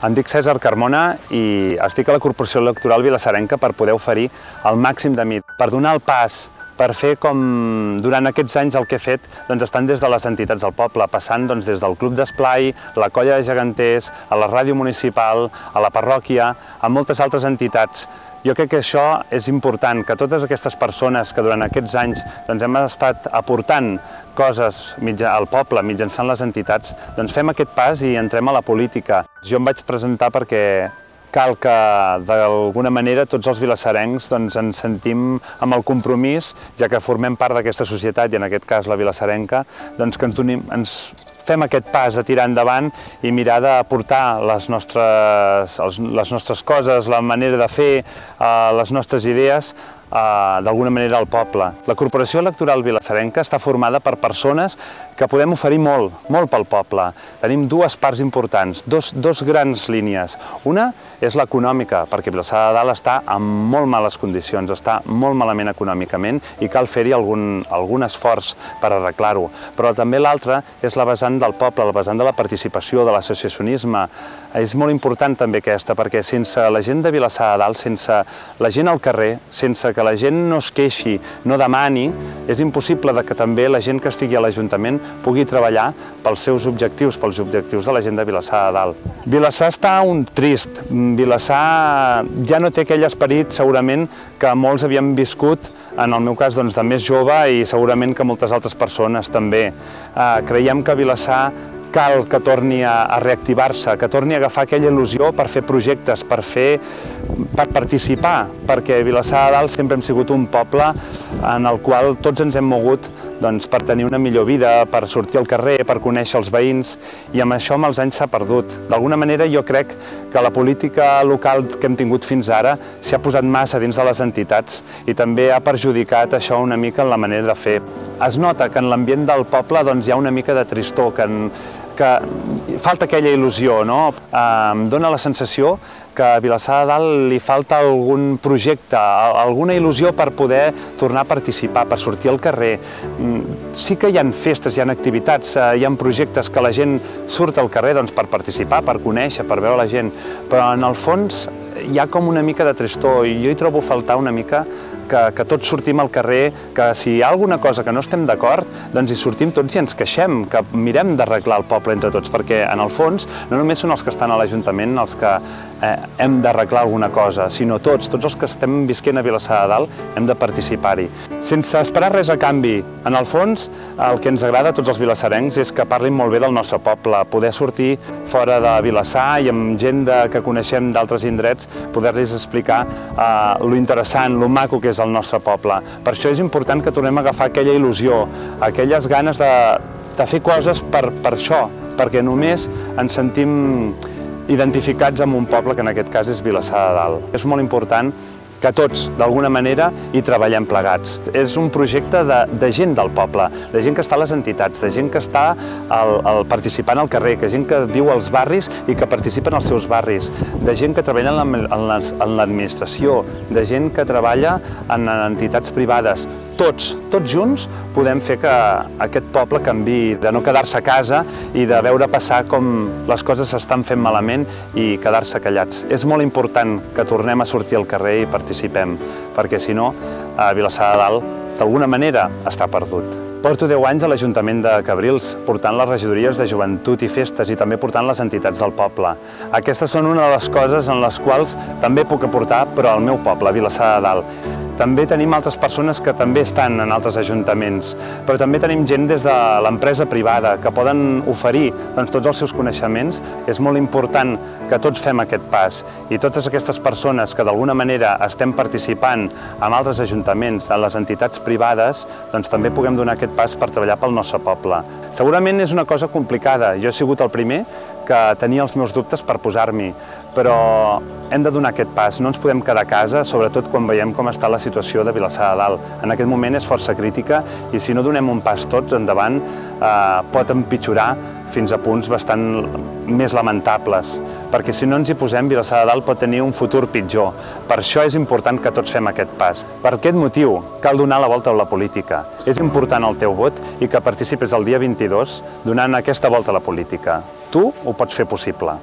Em dic Cèsar Carmona i estic a la Corporació Electoral Vilassarenca per poder oferir el màxim de mi, per donar el pas, per fer com durant aquests anys el que he fet estan des de les entitats del poble, passant des del Club d'Esplai, la Colla de Geganters, a la Ràdio Municipal, a la parròquia, a moltes altres entitats. Jo crec que això és important, que totes aquestes persones que durant aquests anys hem estat aportant coses al poble mitjançant les entitats, fem aquest pas i entrem a la política. Jo em vaig presentar perquè cal que d'alguna manera tots els vilassarencs ens sentim amb el compromís, ja que formem part d'aquesta societat i en aquest cas la vilassarenca, que ens fem aquest pas de tirar endavant i mirar d'aportar les nostres coses, la manera de fer, les nostres idees, d'alguna manera al poble. La Corporació Electoral Vilassarenca està formada per persones que podem oferir molt pel poble. Tenim dues parts importants, dos grans línies. Una és l'econòmica, perquè Vilassar de Dalt està en molt males condicions, està molt malament econòmicament i cal fer-hi algun esforç per arreglar-ho. Però també l'altra és la vessant del poble, la vessant de la participació, de l'associacionisme. És molt important també aquesta, perquè sense la gent de Vilassar de Dalt, sense la gent al carrer, sense que la gent no es queixi, no demani, és impossible que també la gent que estigui a l'Ajuntament pugui treballar pels seus objectius, pels objectius de la gent de Vilassar de Dalt. Vilassar està trist. Vilassar ja no té aquell esperit, segurament, que molts havíem viscut, en el meu cas de més jove i segurament que moltes altres persones també. Creiem que Vilassar cal que torni a reactivar-se, que torni a agafar aquella il·lusió per fer projectes, per participar, perquè Vilassar de Dalt sempre hem sigut un poble en el qual tots ens hem mogut per tenir una millor vida, per sortir al carrer, per conèixer els veïns, i amb això amb els anys s'ha perdut. D'alguna manera jo crec que la política local que hem tingut fins ara s'ha posat massa dins de les entitats i també ha perjudicat això una mica en la manera de fer. Es nota que en l'ambient del poble hi ha una mica de tristor, que falta aquella il·lusió, no? Em dóna la sensació que a Vilassar de Dalt li falta algun projecte, alguna il·lusió per poder tornar a participar, per sortir al carrer. Sí que hi ha festes, hi ha activitats, hi ha projectes que la gent surt al carrer per participar, per conèixer, per veure la gent, però en el fons hi ha com una mica de tristor i jo hi trobo faltar una mica que tots sortim al carrer, que si hi ha alguna cosa que no estem d'acord, hi sortim tots i ens queixem, que mirem d'arreglar el poble entre tots, perquè en el fons no només són els que estan a l'Ajuntament els que hem d'arreglar alguna cosa, sinó tots els que estem visquent a Vilassar de Dalt hem de participar-hi. Sense esperar res a canvi, en el fons el que ens agrada a tots els vilassarencs és que parlin molt bé del nostre poble, poder sortir fora de Vilassar i amb gent que coneixem d'altres indrets, poder-los explicar lo interessant, lo maco que és el nostre poble. Per això és important que tornem a agafar aquella il·lusió, aquelles ganes de fer coses per això, perquè només ens sentim identificats amb un poble que en aquest cas és Vilassar de Dalt. És molt important que tots, d'alguna manera, hi treballem plegats. És un projecte de gent del poble, de gent que està a les entitats, de gent que està participant al carrer, de gent que viu als barris i que participa en els seus barris, de gent que treballa en l'administració, de gent que treballa en entitats privades. Tots junts podem fer que aquest poble canviï, de no quedar-se a casa i de veure passar com les coses s'estan fent malament i quedar-se callats. És molt important que tornem a sortir al carrer i participem, perquè si no, a Vilassar de Dalt, d'alguna manera, està perdut. Porto 10 anys a l'Ajuntament de Cabrils, portant les regidories de joventut i festes i també portant les entitats del poble. Aquestes són una de les coses en les quals també puc aportar, però al meu poble, a Vilassar de Dalt. També tenim altres persones que també estan en altres ajuntaments, però també tenim gent des de l'empresa privada que poden oferir tots els seus coneixements. És molt important que tots fem aquest pas i totes aquestes persones que d'alguna manera estem participant en altres ajuntaments, en les entitats privades, també puguem donar aquest pas per treballar pel nostre poble. Segurament és una cosa complicada. Jo he sigut el primer que tenia els meus dubtes per posar-m'hi, però hem de donar aquest pas, no ens podem quedar a casa, sobretot quan veiem com està la situació de Vilassar de Dalt. En aquest moment és força crítica i si no donem un pas tots endavant pot empitjorar fins a punts bastant més lamentables, perquè si no ens hi posem, Vilassar de Dalt pot tenir un futur pitjor. Per això és important que tots fem aquest pas. Per aquest motiu cal donar la volta a la política. És important el teu vot i que participis el dia 22 donant aquesta volta a la política. Tu ho pots fer possible.